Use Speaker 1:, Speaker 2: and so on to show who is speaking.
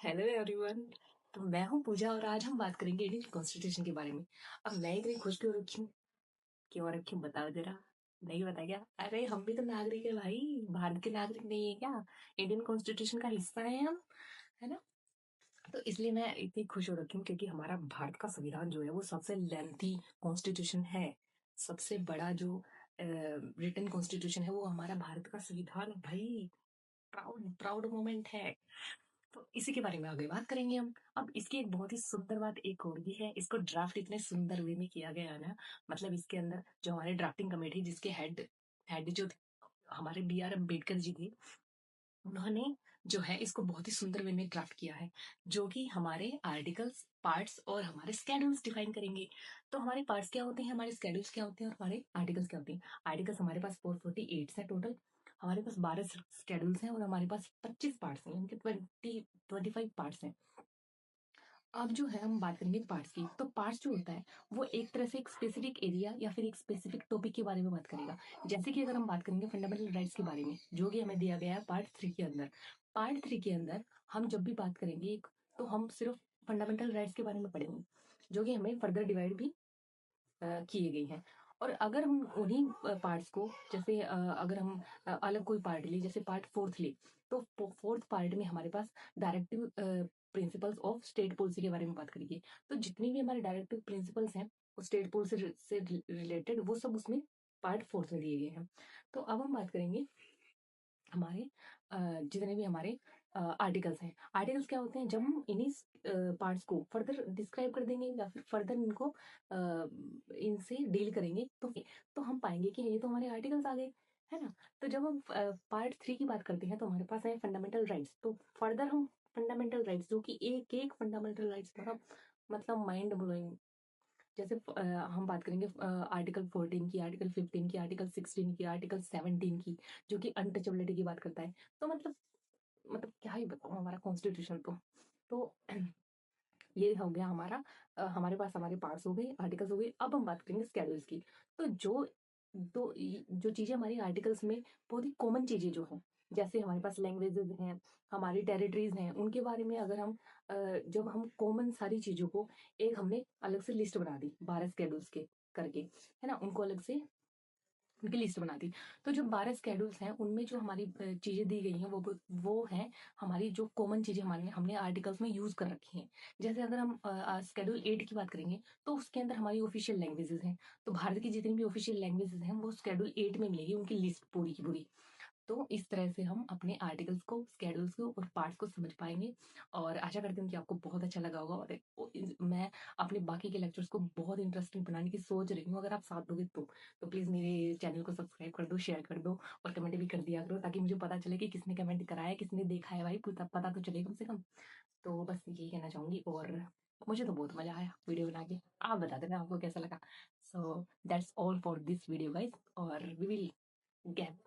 Speaker 1: Hello everyone. तो मैं हूँ पूजा और आज हम बात करेंगे इंडियन कॉन्स्टिट्यूशन के बारे में। अब मैं इतनी खुश क्यों रखी हूँ बताओ जरा। नहीं बता क्या? अरे हम भी तो नागरिक है भाई। भारत के नागरिक नहीं है क्या? इंडियन कॉन्स्टिट्यूशन का हिस्सा है हम, है ना? तो इसलिए मैं इतनी खुश हो रखी हूँ क्योंकि हमारा भारत का संविधान जो है वो सबसे लेंथी कॉन्स्टिट्यूशन है। सबसे बड़ा जो रिटन कॉन्स्टिट्यूशन है वो हमारा भारत का संविधान है भाई। प्राउड प्राउड मोमेंट है। तो इसी के बारे में आगे बात करेंगे हम। अब इसकी एक बहुत ही सुंदर बात एक और भी है, इसको ड्राफ्ट इतने सुंदर वे में किया गया है ना। मतलब इसके अंदर जो हमारे ड्राफ्टिंग कमेटी जिसके हेड हेड जो थे, हमारे B.R. अम्बेडकर जी थे। उन्होंने जो है इसको बहुत ही सुंदर वे में ड्राफ्ट किया है, जो कि हमारे आर्टिकल्स पार्ट्स और हमारे स्केड्यूल्स डिफाइन करेंगे। तो हमारे पार्ट्स क्या होते हैं, हमारे स्केड्यूल्स क्या होते हैं और हमारे आर्टिकल्स क्या होते हैं। आर्टिकल्स हमारे पास 448 है टोटल। हमारे पास 12 स्केड्यूल्स हैं और हमारे पास 25 पार्ट्स हैं, उनके 25 पार्ट्स हैं। अब जो है हम बात करेंगे पार्ट्स की। तो पार्ट्स जो होता है वो एक तरह से एक स्पेसिफिक एरिया या फिर एक स्पेसिफिक टॉपिक के बारे में बात करेगा। जैसे कि अगर हम बात करेंगे फंडामेंटल राइट्स के बारे में, जो कि हमें दिया गया है पार्ट 3 के अंदर। पार्ट 3 के अंदर हम जब भी बात करेंगे तो हम सिर्फ फंडामेंटल राइट्स के बारे में पढ़ेंगे, जो कि हमें फर्दर डिवाइड भी किए गई हैं। और अगर हम उन्हीं पार्ट्स को जैसे अगर हम अलग कोई पार्ट ले, जैसे पार्ट 4 ले, तो 4th पार्ट में हमारे पास directive principles of state policy के बारे में बात करेंगे। तो जितनी भी हमारे डायरेक्टिव प्रिंसिपल्स हैं स्टेट पॉलिसी से रिलेटेड, वो सब उसमें पार्ट 4 में दिए गए हैं। तो अब हम बात करेंगे हमारे जितने भी हमारे आर्टिकल्स हैं। आर्टिकल्स क्या होते हैं, जब हम इन्हीं पार्ट्स को फर्दर डिस्क्राइब कर देंगे या फिर फर्दर इनको इनसे डील करेंगे तो हम पाएंगे कि ये तो हमारे आर्टिकल्स आ गए, है ना? तो जब हम पार्ट 3 की बात करते हैं तो हमारे पास है फंडामेंटल राइट्स। तो फर्दर हम फंडामेंटल राइट्स, जो कि एक एक फंडामेंटल राइट्स मतलब माइंड ब्लोइंग। जैसे हम बात करेंगे आर्टिकल 14 की, आर्टिकल 15 की, आर्टिकल 16 की, आर्टिकल 17 की, जो कि अनटचेबिलिटी की बात करता है। तो मतलब क्या ही बताऊं हमारा कॉन्स्टिट्यूशन तो ये हो गया हमारा हमारे पास हमारे पार्ट्स हो गए, आर्टिकल्स हो गए। अब हम बात करेंगे स्केड्यूल्स की। तो जो चीजें हमारी आर्टिकल्स में बहुत ही कॉमन चीजें जो हैं, जैसे हमारे पास लैंग्वेजेस हैं, हमारी टेरिटरीज हैं, उनके बारे में अगर हम जब हम कॉमन सारी चीजों को एक हमने अलग से लिस्ट बना दी 12 स्केड्यूल्स के करके, है ना, उनको अलग से उनकी लिस्ट बना दी। तो जो 12 स्केड्यूल्स हैं उनमें जो हमारी चीजें दी गई हैं वो हैं हमारी जो कॉमन चीजें हमारे हमने आर्टिकल्स में यूज कर रखी हैं। जैसे अगर हम स्केड्यूल 8 की बात करेंगे तो उसके अंदर हमारी ऑफिशियल लैंग्वेजेस हैं। तो भारत की जितनी भी ऑफिशियल लैंग्वेजेस हैं वो स्केड्यूल 8 में मिलेगी, उनकी लिस्ट पूरी की पूरी। तो इस तरह से हम अपने आर्टिकल्स को, स्केड्यूल्स को और पार्ट्स को समझ पाएंगे। और आशा करती हूँ कि आपको बहुत अच्छा लगा होगा। और मैं अपने बाकी के लेक्चर्स को बहुत इंटरेस्टिंग बनाने की सोच रही हूँ, अगर आप साथ दोगे तो प्लीज़ मेरे चैनल को सब्सक्राइब कर दो, शेयर कर दो और कमेंट भी कर दिया करो, ताकि मुझे पता चले कि किसने कमेंट करा है, किसने देखा है भाई, पता तो चले कम से कम। तो बस यही कहना चाहूंगी। और मुझे तो बहुत मजा आया वीडियो बना के। आप बता देना आपको कैसा लगा। So that's all for this video guys, और वी विल गेट